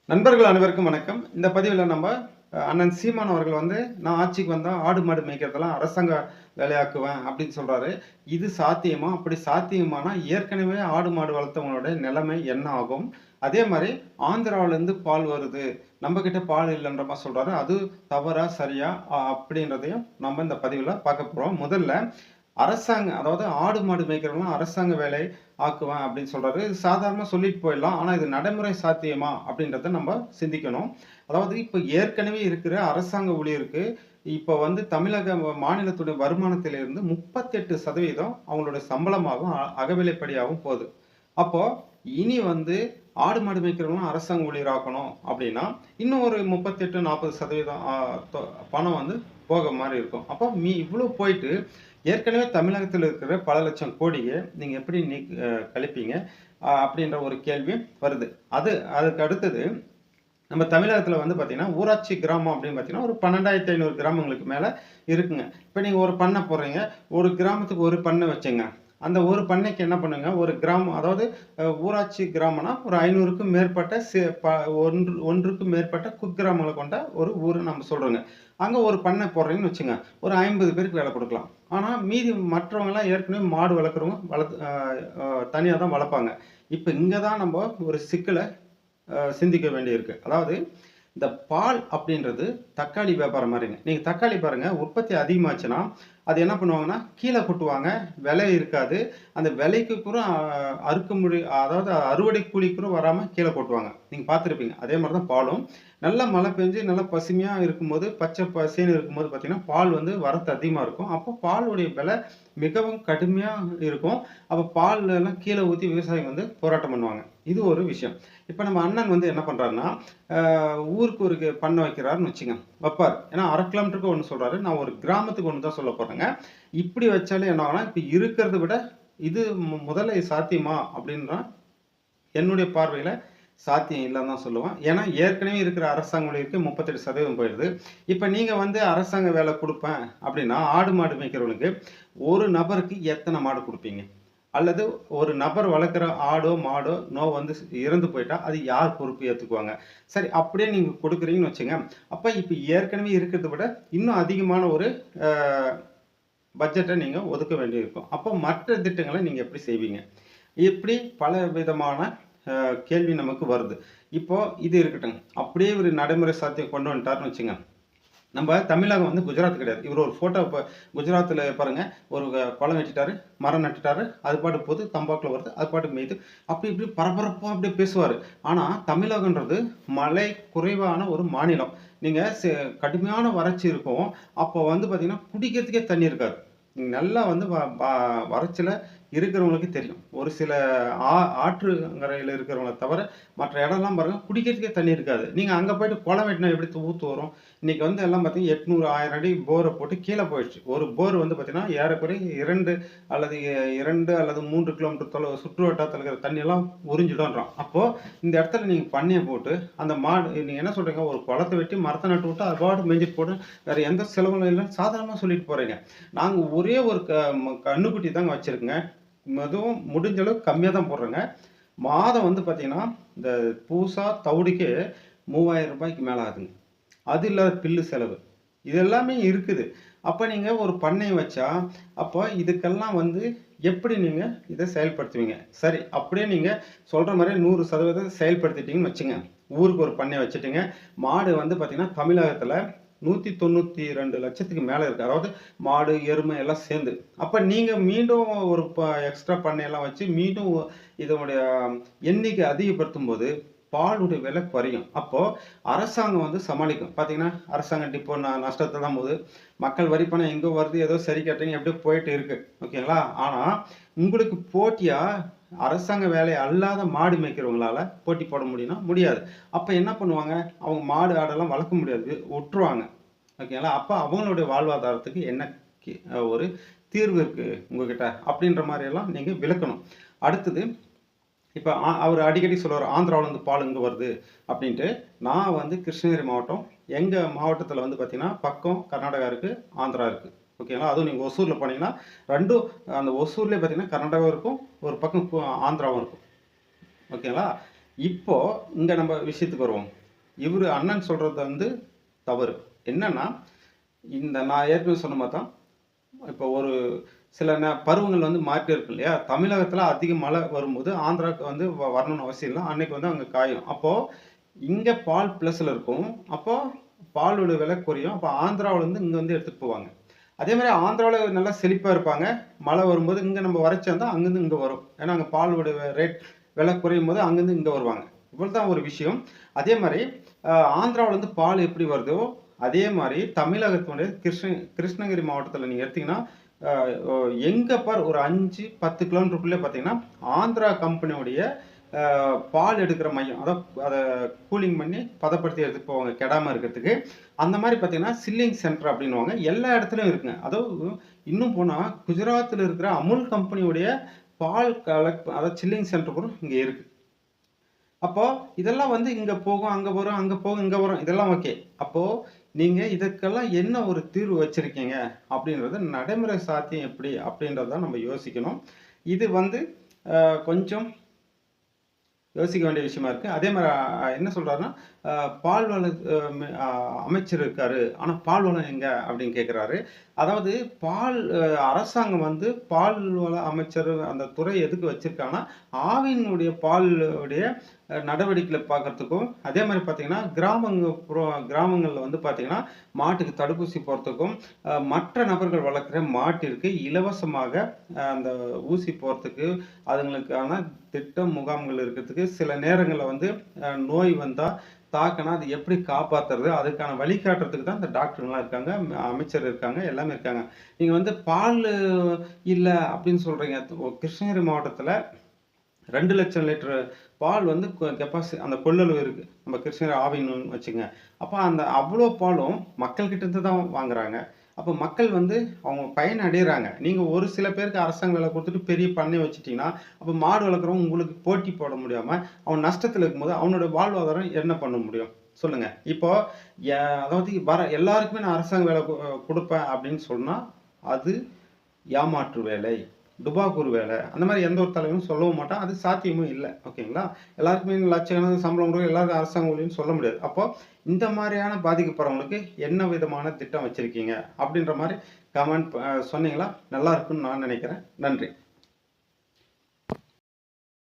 நண்பர்கள் அனைவருக்கும் வணக்கம். இந்த பதிவுல நம்ம அண்ணன் சீமான் அவர்கள் வந்து, "நான் ஆட்சிக்கு வந்தா ஆடு, மாடு மேய்க்கிறதெல்லாம் அரசாங்க வேலையாக்குவேன்" அப்படின்னு சொல்றாரு. இது சாத்தியமா? அப்படி சாத்தியமானா, ஏற்கனவே ஆடு, மாடு வளர்த்தவங்களுடைய நிலைமை என்ன ஆகும்? அதே மாரி ஆந்திராவிலேருந்து பால் வருது. நம்ம கிட்ட பால் இல்லன்ற மாரி சொல்றாரு. அது தவறா? சரியா? அப்படின்றதையும் நம்ம இந்த பதிவுல பார்க்க போறோம். முதல்ல அதாவது ஆடு, மாடு மேய்க்கிறவங்கலாம் அரசாங்க வேலை ஆக்குவேன் அப்படின்னு சொல்றாரு. இது சாதாரணமா சொல்லிட்டு போயிடலாம். ஆனா இது நடைமுறை சாத்தியமா? அப்படின்றத நம்ம சிந்திக்கணும். அதாவது இப்ப ஏற்கனவே இருக்கிற அரசாங்க ஊழியருக்கு இப்ப வந்து தமிழக மாநிலத்துடைய வருமானத்திலிருந்து 38% அவங்களுடைய சம்பளமாகவும், அகவிலைப்படியாகவும் போது. அப்போ இனி வந்து ஆடு, மாடு மேய்க்கிறவங்கலாம் அரசாங்க ஊழியர் ஆக்கணும் அப்படின்னா, இன்னும் ஒரு 38, 40% பணம் வந்து போக மாரி இருக்கும். அப்போ இவ்ளோ போயிட்டு ஏற்கனவே தமிழகத்தில இருக்கிற பல லட்சம் கோடிய நீங்க எப்படி கழிப்பீங்க? அப்படின்ற ஒரு கேள்வி வருது. அதுக்கு அடுத்தது நம்ம தமிழகத்தில வந்து பார்த்தீங்கன்னா, ஊராட்சி கிராமம் அப்படின்னு பார்த்தீங்கன்னா, ஒரு 12,500 கிராமங்களுக்கு மேல இருக்குங்க. இப்ப நீங்க ஒரு பண்ணை போடுறீங்க. ஒரு கிராமத்துக்கு ஒரு பண்ணை வச்சுங்க. அந்த ஒரு பண்ணைக்கு என்ன பண்ணுங்க, ஒரு கிராமம் அதாவது ஊராட்சி கிராமம்னா ஒரு 500க்கும் மேற்பட்ட ஒன்றுக்கும் மேற்பட்ட குக்கிராமங்கள கொண்ட ஒரு ஊரு நம்ம சொல்றோங்க. அங்க ஒரு பண்ணை போடுறீங்கன்னு வச்சுங்க. ஒரு 50 பேருக்கு வேலை குடுக்கலாம். ஆனா மீதி மற்றவங்கலாம் ஏற்கனவே மாடு வளர்க்குறவங்க வளர்த்து அ அ தனியா தான் வளர்ப்பாங்க. இப்ப இங்க தான் நம்ப ஒரு சிக்கல சிந்திக்க வேண்டியிருக்கு. அதாவது இந்த பால் அப்படின்றது தக்காளி வியாபாரம் மாரிங்க. நீங்க தக்காளி பாருங்க, உற்பத்தி அதிகமாச்சுன்னா, அது என்ன பண்ணுவாங்கன்னா, கீழ கொட்டுவாங்க. விலை இருக்காது. அந்த விலைக்கு கூட அதாவது அறுவடை கூலி கூட வராம கீழ கொட்டுவாங்க. நீங்க பார்த்திருப்பீங்க. அதே மாரி தான் பாலும். நல்லா மழை பெஞ்சு நல்லா பசுமையா இருக்கும்போது, பச்சை பசேல்னு இருக்கும்போது பார்த்தீங்கன்னா, பால் வந்து வரத்து அதிகமா இருக்கும். அப்போ பாலுடைய விலை மிகவும் கடுமையா இருக்கும். அப்ப பால் எல்லாம் கீழ ஊத்தி விவசாயிங்க வந்து போராட்டம் பண்ணுவாங்க. இது ஒரு விஷயம். இப்ப நம்ம அண்ணன் வந்து என்ன பண்றாருன்னா, அ ஊருக்கு ஒரு பண்ணை வைக்கிறாருன்னு வச்சுங்க. வைப்பாரு. ஏன்னா 1/2 கிலோமீட்டருக்கு ஒண்ணு சொல்றாரு. நான் ஒரு கிராமத்துக்கு ஒண்ணு தான் சொல்லப் போறேங்க. இப்படி வச்சாலே என்ன ஆகும்னா, இப்ப இருக்கிறத விட இது முதல்ல இது சாத்தியமா? அப்படின்னா, என்னுடைய பார்வையில சாத்தியம் இல்லன்னு தான் சொல்லுவேன். ஏன்னா, ஏற்கனவே இருக்கிற அரசாங்க ஊழியருக்கு 38% போயிடுது. இப்ப நீங்க வந்து அரசாங்க வேலை குடுப்பேன் அப்படின்னா, ஆடு, மாடு மேய்க்கிறவனுக்கு ஒரு நபருக்கு எத்தன மாடு குடுப்பீங்க? அல்லது ஒரு நபர் வளர்க்குற ஆடோ, மாடோ வந்து இறந்து போயிட்டா, அது யார் பொறுப்பு ஏத்துக்குவாங்க? சரி, அப்படியே நீங்க குடுக்குறீங்கன்னு வச்சுங்க. அப்ப இப்ப ஏற்கனவே இருக்கிறத விட இன்னும் அதிகமான ஒரு அ பட்ஜெட்ட நீங்க ஒதுக்க வேண்டியிருக்கும். அப்போ மற்ற திட்டங்கள நீங்க எப்படி செய்வீங்க? இப்படி பல விதமான கேள்வி நமக்கு வருது. இப்போ இது இருக்கட்டும். அப்படியே ஒரு நடைமுறை சாத்தியம் கொண்டு வந்துட்டாருன்னு வச்சுங்க. நம்ம தமிழகம் வந்து குஜராத் கிடையாது. இவரு ஒரு ஃபோட்டோ குஜராத்ல பாருங்க, ஒரு குளம் வெட்டிட்டாரு, மரம் நட்டுட்டாரு, அது பாட்டுக்கு போது, தம்பாக்குல வருது, அது பாட்டுக்கு மேயுது. அப்படி இப்படி பரபரப்பா அப்படியே பேசுவாரு. ஆனா தமிழகம்ன்றது மழை குறைவான ஒரு மாநிலம். நீங்க கடுமையான வறட்சி இருக்கும். அப்போ வந்து பார்த்தீங்கன்னா, குடிக்கிறதுக்கே தண்ணி இருக்காது. நல்லா வந்து வ வ வறட்சியில இருக்கிறவங்களுக்கு தெரியும். ஒரு சில ஆ ஆற்றுங்கரையில இருக்கிறவங்கள தவிர, மற்ற இடம்லாம் பாருங்க, குடிக்கிறதுக்கே தண்ணி இருக்காது. நீங்க அங்க போயிட்டு குளம் வெட்டினா எப்படி ஊத்து வரும்? இன்னைக்கு வந்து எல்லாம் பார்த்தீங்கன்னா 800, 1000 அடி போர போட்டு கீழ போயிடுச்சு. ஒரு போர் வந்து பார்த்தீங்கன்னா, ஏறக்குறைய 2 அல்லது 3 கிலோமீட்டர் தொலைவு சுற்று வட்டாரத்தில இருக்கிற தண்ணியெல்லாம் உறிஞ்சிடும்ன்றான். அப்போ இந்த இடத்துல நீங்க பண்ணைய போட்டு, அந்த மாடு நீங்க என்ன சொல்றீங்க? ஒரு குளத்த வெட்டி மரத்த நட்டு விட்டா, அது பாட்டுக்கு மேய்ஞ்சுட்டு போடும். வேற எந்த செலவும் இல்லன்னு சாதாரணமா சொல்லிட்டு போறீங்க. நாங்க ஒரே ஒரு கன்னுக்குட்டி தாங்க வச்சிருக்கோங்க. அதுவும் முடிஞ்ச அளவுக்கு கம்மியா தான் போடுறேங்க. மாதம் வந்து பார்த்தீங்கன்னா, இந்த பூசா, தவிடுக்கே ரூ. 3000க்கு மேல ஆகுதுங்க. அது இல்லாத பில்லு செலவு. இது எல்லாமே இருக்குது. அப்ப நீங்க ஒரு பண்ணை வச்சா, அப்ப இதுக்கெல்லாம் வந்து எப்படி நீங்க இத செயல்படுத்துவீங்க? சரி, அப்படியே நீங்க சொல்ற மாரி 100% செயல்படுத்திட்டீங்கன்னு வச்சுங்க. ஊருக்கு ஒரு பண்ணை வச்சுட்டீங்க. மாடு வந்து பார்த்தீங்கன்னா, தமிழகத்துல 192 லட்சத்துக்கு மேல இருக்கு. அதாவது மாடு, எருமை எல்லாம் சேர்ந்து. அப்ப நீங்க மீண்டும் ஒரு எக்ஸ்ட்ரா பண்ணையெல்லாம் வச்சு மீண்டும் இதனுடைய எண்ணிக்கை அதிகப்படுத்தும்போது, பாலுடைய விலை குறையும். அப்போ அரசாங்கம் வந்து சமாளிக்கும். பார்த்தீங்கன்னா, அரசாங்கம் இப்போ நஷ்டத்துல தான் போகுது. மக்கள் வரி பணம் எங்கோ வருது, ஏதோ சரி கட்டுறீங்க எப்படியோ போயிட்டு இருக்கு. ஓகேங்களா? ஆனா, உங்களுக்கு போட்டியா அரசாங்க வேலை அல்லாத மாடு மேய்க்கிறவங்களால போட்டி போட முடியும்னா, முடியாது. அப்ப என்ன பண்ணுவாங்க? அவங்க மாடு, ஆடெல்லாம் வளர்க்க முடியாது. உட்டுருவாங்க. ஓகேங்களா? அப்ப அவங்களுடைய வாழ்வாதாரத்துக்கு என்ன ஒரு தீர்வு இருக்கு உங்ககிட்ட? அப்படின்ற மாரியெல்லாம் நீங்க விளக்கணும். அடுத்தது இப்ப அவரு அடிக்கடி சொல்லுவாரு, "ஆந்திராவுலருந்து பால் இங்க வருது" அப்படின்ட்டு. நான் வந்து கிருஷ்ணகிரி மாவட்டம். எங்க மாவட்டத்தில வந்து பார்த்தீங்கன்னா, பக்கம் கர்நாடகா இருக்கு, ஆந்திரா இருக்கு. ஓகேங்களா? அதுவும் நீங்க ஒசூர்ல போனீங்கன்னா, 2ம் அந்த ஒசூர்லயே பார்த்தீங்கன்னா, கர்நாடகாவும் இருக்கும், ஒரு பக்கம் ஆந்திராவும் இருக்கும். ஓகேங்களா? இப்போ இங்க நம்ம விஷயத்துக்கு வருவோம். இவரு அண்ணன் சொல்றது வந்து தவறு. என்னன்னா, இந்த நான் ஏற்கனவே சொன்ன மாரி தான். இப்போ ஒரு சில பருவங்கள் வந்து மாறிட்டே இருக்கும் இல்லையா? தமிழகத்துல அதிக மழை வரும்போது, ஆந்திராவுக்கு வந்து வரணும்னு அவசியம் இல்ல. அன்னைக்கு வந்து அங்க காயும். அப்போ இங்க பால் பிளஸ்ல இருக்கும். அப்போ பாலோட விலை குறையும். அப்போ ஆந்திராவுலருந்து இங்க வந்து எடுத்துட்டு போவாங்க. அதே மாரி ஆந்திராவுல நல்லா செழிப்பா இருப்பாங்க. மழை வரும்போது இங்க நம்ம வறட்சி வந்தா அங்கருந்து இங்க வரும். ஏன்னா, அங்க பாலோட ரேட் விலை குறையும்போது அங்கருந்து இங்க வருவாங்க. இவ்வளவுதான் ஒரு விஷயம். அதே மாரி ஆந்திராவுலருந்து பால் எப்படி வருதோ, அதே மாரி தமிழகத்தினுடைய கிருஷ்ணகிரி மாவட்டத்துல நீங்க எடுத்தீங்கன்னா, அ ஒ எங்க பார் ஒரு 5, 10 கிலோமீட்டருக்குள்ளே பார்த்தீங்கன்னா, ஆந்திரா கம்பெனியுடைய பால் எடுக்கிற மையம். அத கூலிங் பண்ணி பதப்படுத்தி எடுத்துட்டு போவாங்க, கெடாம இருக்கிறதுக்கு. அந்த மாரி பார்த்தீங்கன்னா, சில்லிங் சென்டர் அப்படின்னுவாங்க. எல்லா இடத்துலயும் இருக்குங்க. அதுவும் இன்னும் போனா, குஜராத்ல இருக்கிற அமுல் கம்பெனியுடைய பால் அதாவது சில்லிங் சென்டர் கூட இங்க இருக்கு. அப்போ இதெல்லாம் வந்து இங்க போகும், அங்க வரும், அங்க போகும், இங்க வரும். இதெல்லாம் ஓகே. அப்போ நீங்க இதுக்கெல்லாம் என்ன ஒரு தீர்வு வச்சிருக்கீங்க? அப்படின்றது நடைமுறை சாத்தியம் எப்படி? அப்படின்றத தான் நம்ம யோசிக்கணும். இது வந்து கொஞ்சம் யோசிக்க வேண்டிய விஷயமா இருக்கு. அதே மாரி என்ன சொல்றாருன்னா, அ பால்வள அ மெ அ அமைச்சர் இருக்காரு. ஆனா பால்வளம் எங்க? அப்படின்னு கேட்கிறாரு. அதாவது பால் அரசாங்கம் வந்து பால்வள அமைச்சர் அந்த துறை எதுக்கு வச்சிருக்காங்கன்னா, ஆவினுடைய பால் உடைய நடவடிக்கைகள பார்க்கறதுக்கும், அதே மாரி பார்த்தீங்கன்னா, கிராமங்கள்ல வந்து பார்த்தீங்கன்னா, மாட்டுக்கு தடுப்பூசி போடுறதுக்கும், மற்ற நபர்கள் வளர்க்கிற மாட்டிற்கு இலவசமாக அந்த ஊசி போடுறதுக்கு, அதுங்களுக்கான திட்டம் முகாம்கள் இருக்கிறதுக்கு, சில நேரங்கள்ல வந்து நோய் வந்தா தாக்குனா, அது எப்படி காப்பாத்துறது? அதுக்கான வழிகாட்டுறதுக்கு தான் இந்த டாக்டர்லாம் இருக்காங்க, அமைச்சர் இருக்காங்க, எல்லாமே இருக்காங்க. நீங்க வந்து பாலு இல்ல அப்படின்னு சொல்றீங்க. கிருஷ்ணகிரி மாவட்டத்துல 2,00,000 லிட்டர் பால் வந்து அந்த கொள்ளளவு இருக்கு. நம்ம கிருஷ்ணகிரி ஆவின்னு வச்சுக்கங்க. அப்ப அந்த அவ்ளோ பாலும் மக்கள் கிட்ட இருந்து தான் வாங்குறாங்க. அப்ப மக்கள் வந்து அவங்க பயன் அடையறாங்க. நீங்க ஒரு சில பேருக்கு அரசாங்க வேலை குடுத்துட்டு பெரிய பண்ணை வச்சுட்டீங்கன்னா, அப்ப மாடு வளர்க்குறவன் உங்களுக்கு போட்டி போட முடியாம, அவன் நஷ்டத்துல இருக்கும்போது அவனோட வாழ்வாதாரம் என்ன பண்ண முடியும்? சொல்லுங்க. இப்போ அதாவது எல்லாருக்குமே நான் அரசாங்க வேலை குடுப்பேன் அப்படின்னு சொன்னா, அது ஏமாற்று வேலை, டுபாக்கூர் வேலை. அந்த மாரி எந்த ஒரு தலைவனும் சொல்லவும் மாட்டான். அது சாத்தியமும் இல்ல. ஓகேங்களா? எல்லாருக்குமே லட்சக்கணக்கான சம்பளம் குடுக்க எல்லாருக்கும் அரசாங்க ஊழியர்ன்னு சொல்ல முடியாது. அப்போ இந்த மாரியான பாதிக்கப்படுறவங்களுக்கு என்ன விதமான திட்டம் வச்சிருக்கீங்க? அப்படின்ற மாரி கமெண்ட் சொன்னீங்களா நல்லா இருக்கும்னு நான் நினைக்கிறேன். நன்றி.